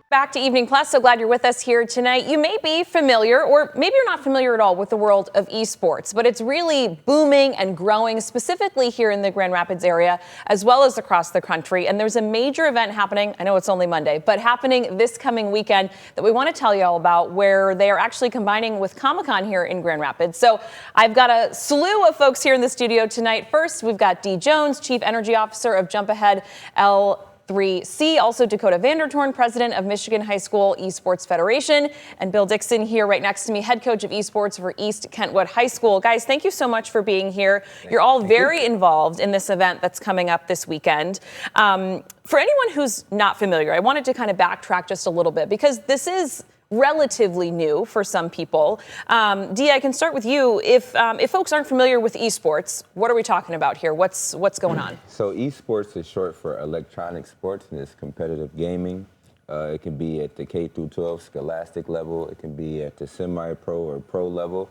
Back to Evening Plus. So glad you're with us here tonight. You may be familiar, or maybe you're not familiar at all, with the world of esports, but it's really booming and growing, specifically here in the Grand Rapids area, as well as across the country. And there's a major event happening. I know it's only Monday, but happening this coming weekend that we want to tell you all about, where they are actually combining with Comic-Con here in Grand Rapids. So I've got a slew of folks here in the studio tonight. First, we've got Dee Jones, Chief Energy Officer of Jump Ahead L3C, also Dakota Vandertorn, President of Michigan High School Esports Federation, and Bill Dixon here right next to me, Head Coach of Esports for East Kentwood High School. Guys, thank you so much for being here. You're all very involved in this event that's coming up this weekend. For anyone who's not familiar, I wanted to kind of backtrack just a little bit, because this is relatively new for some people. Dee, I can start with you. If folks aren't familiar with esports, what are we talking about here? What's going on? So esports is short for electronic sports, and it's competitive gaming. It can be at the K through 12 scholastic level. It can be at the semi-pro or pro level.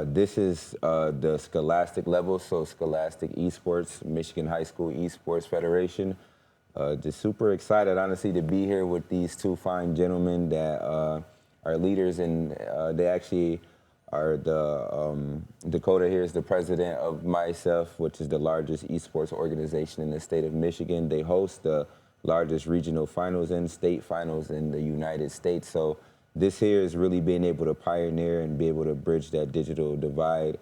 This is the scholastic level, so Scholastic Esports, Michigan High School Esports Federation. Just super excited, honestly, to be here with these two fine gentlemen that are leaders, and they actually are Dakota here is the president of MIHSEF, which is the largest esports organization in the state of Michigan. They host the largest regional finals and state finals in the United States. So this here is really being able to pioneer and be able to bridge that digital divide,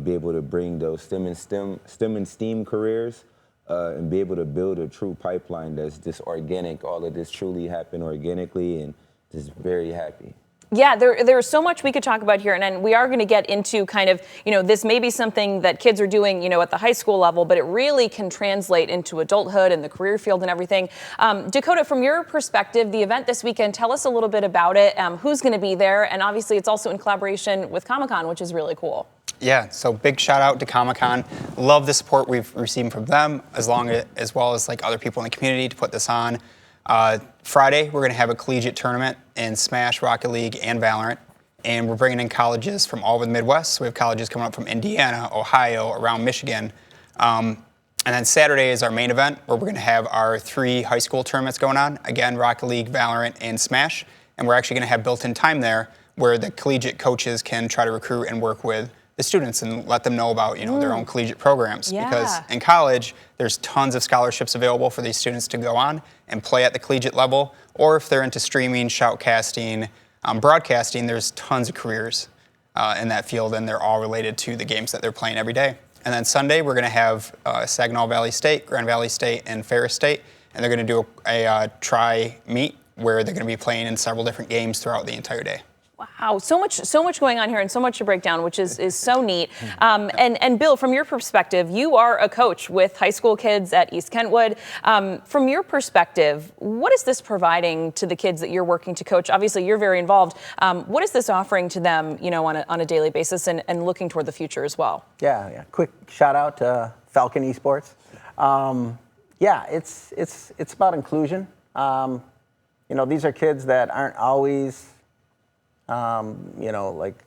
be able to bring those STEM and STEAM careers, and be able to build a true pipeline that's just organic. All of this truly happened organically, and just very happy. Yeah, there's so much we could talk about here, and we are going to get into kind of, this may be something that kids are doing, at the high school level, but it really can translate into adulthood and the career field and everything. Dakota, from your perspective, the event this weekend, tell us a little bit about it, who's going to be there, and obviously it's also in collaboration with Comic-Con, which is really cool. Yeah, so big shout out to Comic-Con. Love the support we've received from them, as well as like other people in the community to put this on. Friday, we're going to have a collegiate tournament in Smash, Rocket League, and Valorant. And we're bringing in colleges from all over the Midwest. So we have colleges coming up from Indiana, Ohio, around Michigan. And then Saturday is our main event, where we're going to have our 3 high school tournaments going on. Again, Rocket League, Valorant, and Smash. And we're actually going to have built-in time there where the collegiate coaches can try to recruit and work with the students and let them know about, their own collegiate programs. Yeah. Because in college, there's tons of scholarships available for these students to go on and play at the collegiate level. Or if they're into streaming, shoutcasting, broadcasting, there's tons of careers in that field, and they're all related to the games that they're playing every day. And then Sunday, we're going to have Saginaw Valley State, Grand Valley State, and Ferris State, and they're going to do a tri-meet where they're going to be playing in several different games throughout the entire day. Wow, so much going on here, and so much to break down, which is so neat. And Bill, from your perspective, you are a coach with high school kids at East Kentwood. From your perspective, what is this providing to the kids that you're working to coach? Obviously, you're very involved. What is this offering to them, on a daily basis, and looking toward the future as well? Yeah. Quick shout out to Falcon Esports. It's about inclusion. These are kids that aren't always like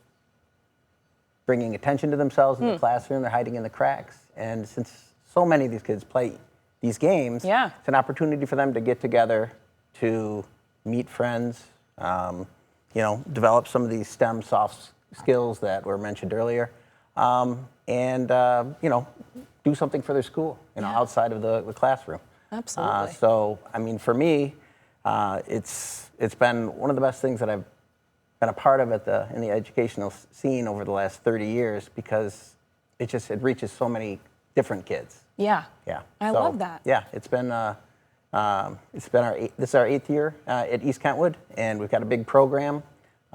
bringing attention to themselves in the classroom. They're hiding in the cracks. And since so many of these kids play these games, it's an opportunity for them to get together, to meet friends, develop some of these STEM soft skills that were mentioned earlier, and do something for their school, outside of the classroom. Absolutely. So, for me, it's been one of the best things that I've been a part of in the educational scene over the last 30 years, because it reaches so many different kids. Yeah. I love that. Yeah, this is our 8th year at East Kentwood, and we've got a big program.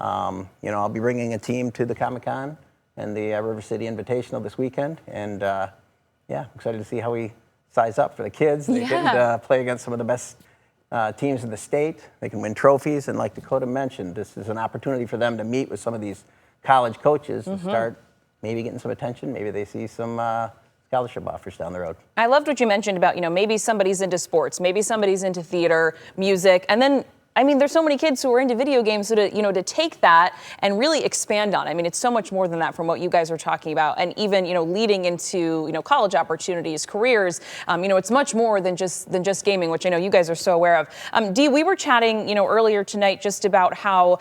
I'll be bringing a team to the Comic-Con and the River City Invitational this weekend, and I'm excited to see how we size up for the kids. They get to play against some of the best teams in the state. They can win trophies, and like Dakota mentioned, this is an opportunity for them to meet with some of these college coaches and start maybe getting some attention. Maybe they see some scholarship offers down the road. I loved what you mentioned about, maybe somebody's into sports, maybe somebody's into theater, music, and then I mean, there's so many kids who are into video games, so to take that and really expand on it. I mean, it's so much more than that from what you guys are talking about, and even leading into college opportunities, careers. It's much more than just gaming, which I know you guys are so aware of. Dee, we were chatting earlier tonight just about how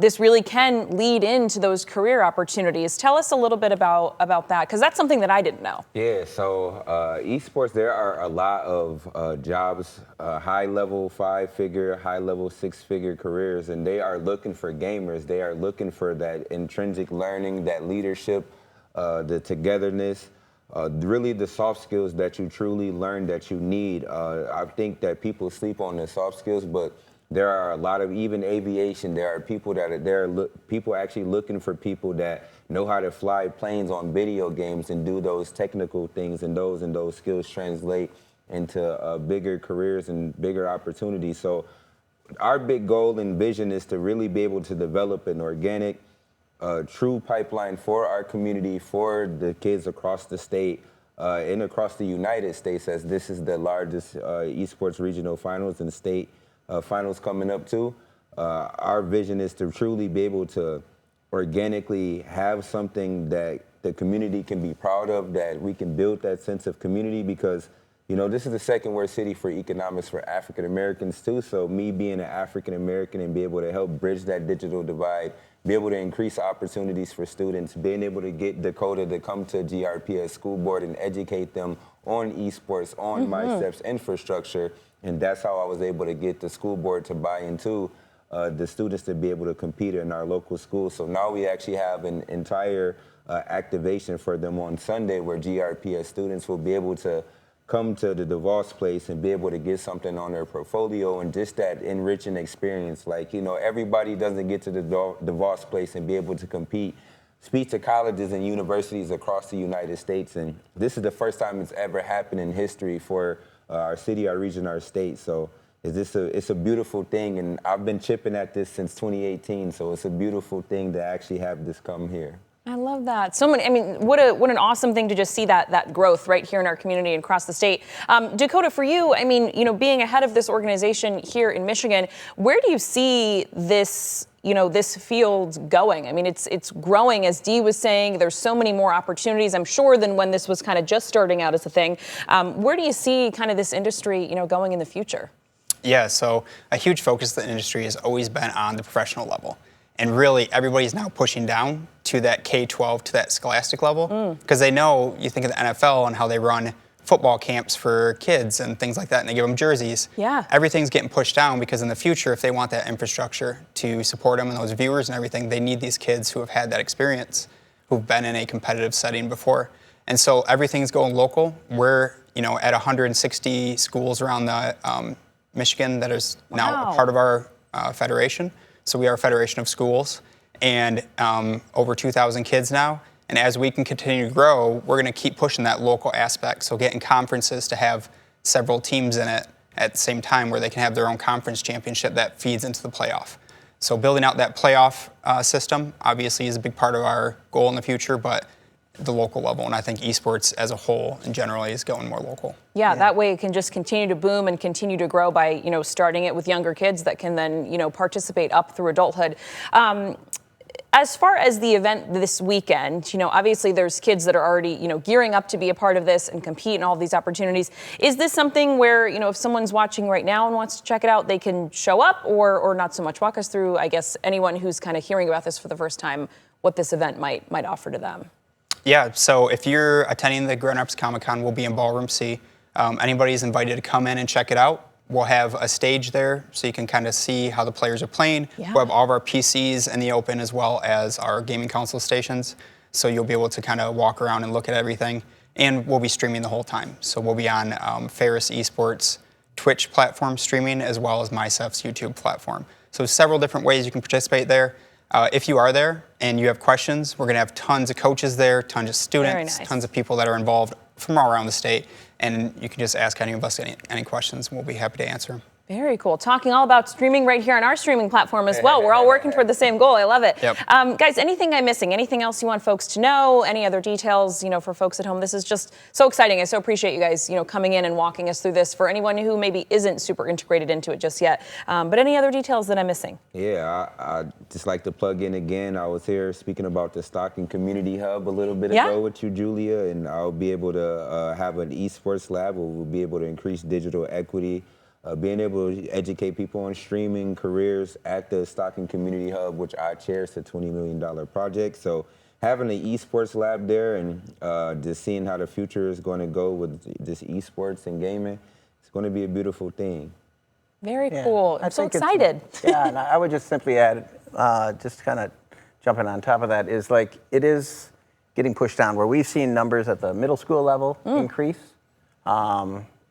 this really can lead into those career opportunities. Tell us a little bit about that, because that's something that I didn't know. Yeah, so esports, there are a lot of jobs, high-level 5-figure, high-level 6-figure careers, and they are looking for gamers. They are looking for that intrinsic learning, that leadership, the togetherness, really the soft skills that you truly learn that you need. I think that people sleep on the soft skills, but there are a lot of, even aviation, there are people that are people actually looking for people that know how to fly planes on video games and do those technical things, and those skills translate into bigger careers and bigger opportunities. So our big goal and vision is to really be able to develop an organic, true pipeline for our community, for the kids across the state and across the United States, as this is the largest esports regional finals and state finals coming up too. Our vision is to truly be able to organically have something that the community can be proud of, that we can build that sense of community, because this is the second worst city for economics for African Americans too. So me being an African American and be able to help bridge that digital divide, be able to increase opportunities for students, being able to get Dakota to come to GRPS school board and educate them on esports, on MIHSEF's infrastructure. And that's how I was able to get the school board to buy into the students to be able to compete in our local schools. So now we actually have an entire activation for them on Sunday, where GRPS students will be able to come to the DeVos place and be able to get something on their portfolio, and just that enriching experience. Like, everybody doesn't get to the DeVos place and be able to compete, speak to colleges and universities across the United States. And this is the first time it's ever happened in history for our city, our region, our state. So it's a beautiful thing, and I've been chipping at this since 2018, so it's a beautiful thing to actually have this come here. I love that. So many. I mean, what an awesome thing to just see that growth right here in our community and across the state. Dakota, for you, I mean, being ahead of this organization here in Michigan, where do you see this field going? I mean, it's growing, as Dee was saying. There's so many more opportunities, I'm sure, than when this was kind of just starting out as a thing. Where do you see kind of this industry, going in the future? Yeah, so a huge focus of the industry has always been on the professional level. And really, everybody's now pushing down to that K-12, to that scholastic level, because they know, you think of the NFL and how they run football camps for kids and things like that, and they give them jerseys. Yeah. Everything's getting pushed down, because in the future, if they want that infrastructure to support them and those viewers and everything, they need these kids who have had that experience, who've been in a competitive setting before. And so everything's going local. We're, at 160 schools around the Michigan that is now a part of our federation. So we are a federation of schools, and over 2,000 kids now. And as we can continue to grow, we're going to keep pushing that local aspect. So getting conferences to have several teams in it at the same time, where they can have their own conference championship that feeds into the playoff. So building out that playoff system obviously is a big part of our goal in the future, but the local level, and I think esports as a whole and generally is going more local. Yeah, that way it can just continue to boom and continue to grow by, starting it with younger kids that can then, participate up through adulthood. As far as the event this weekend, obviously there's kids that are already, gearing up to be a part of this and compete in all of these opportunities. Is this something where, if someone's watching right now and wants to check it out, they can show up, or not so much? Walk us through, I guess, anyone who's kind of hearing about this for the first time, what this event might offer to them. Yeah, so if you're attending the Grand Rapids Comic-Con, we'll be in Ballroom C. Anybody's invited to come in and check it out. We'll have a stage there, so you can kind of see how the players are playing. Yeah. We'll have all of our PCs in the open, as well as our gaming console stations. So you'll be able to kind of walk around and look at everything. And we'll be streaming the whole time. So we'll be on Ferris Esports Twitch platform streaming, as well as MIHSEF's YouTube platform. So several different ways you can participate there. If you are there and you have questions, we're going to have tons of coaches there, tons of students, tons of people that are involved from all around the state. And you can just ask any of us any questions, and we'll be happy to answer them. Very cool. Talking all about streaming right here on our streaming platform as well. We're all working toward the same goal. I love it. Yep. Guys, anything I'm missing? Anything else you want folks to know? Any other details, for folks at home? This is just so exciting. I so appreciate you guys, coming in and walking us through this for anyone who maybe isn't super integrated into it just yet. But any other details that I'm missing? Yeah, I just like to plug in again. I was here speaking about the Stockton Community Hub a little bit ago with you, Julia, and I'll be able to have an esports lab where we'll be able to increase digital equity. Being able to educate people on streaming careers at the Stockton Community Hub, which I chair, is a $20 million project. So having an esports lab there and just seeing how the future is going to go with this esports and gaming, it's going to be a beautiful thing. Very cool. I'm so excited. And I would just simply add, just kind of jumping on top of that, is like it is getting pushed down where we've seen numbers at the middle school level increase.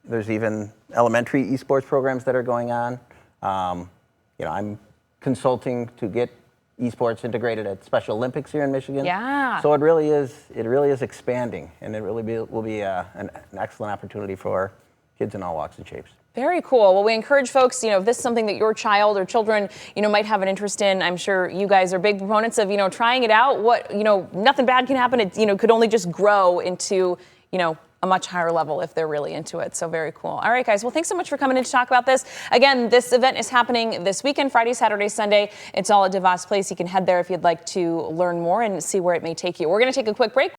There's even elementary esports programs that are going on. I'm consulting to get esports integrated at Special Olympics here in Michigan. Yeah. So it really is expanding, and it really will be an excellent opportunity for kids in all walks and shapes. Very cool. Well, we encourage folks, if this is something that your child or children, might have an interest in. I'm sure you guys are big proponents of, trying it out. Nothing bad can happen. It, could only just grow into, a much higher level if they're really into it. So very cool. All right, guys. Well, thanks so much for coming in to talk about this. Again, this event is happening this weekend, Friday, Saturday, Sunday. It's all at DeVos Place. You can head there if you'd like to learn more and see where it may take you. We're going to take a quick break.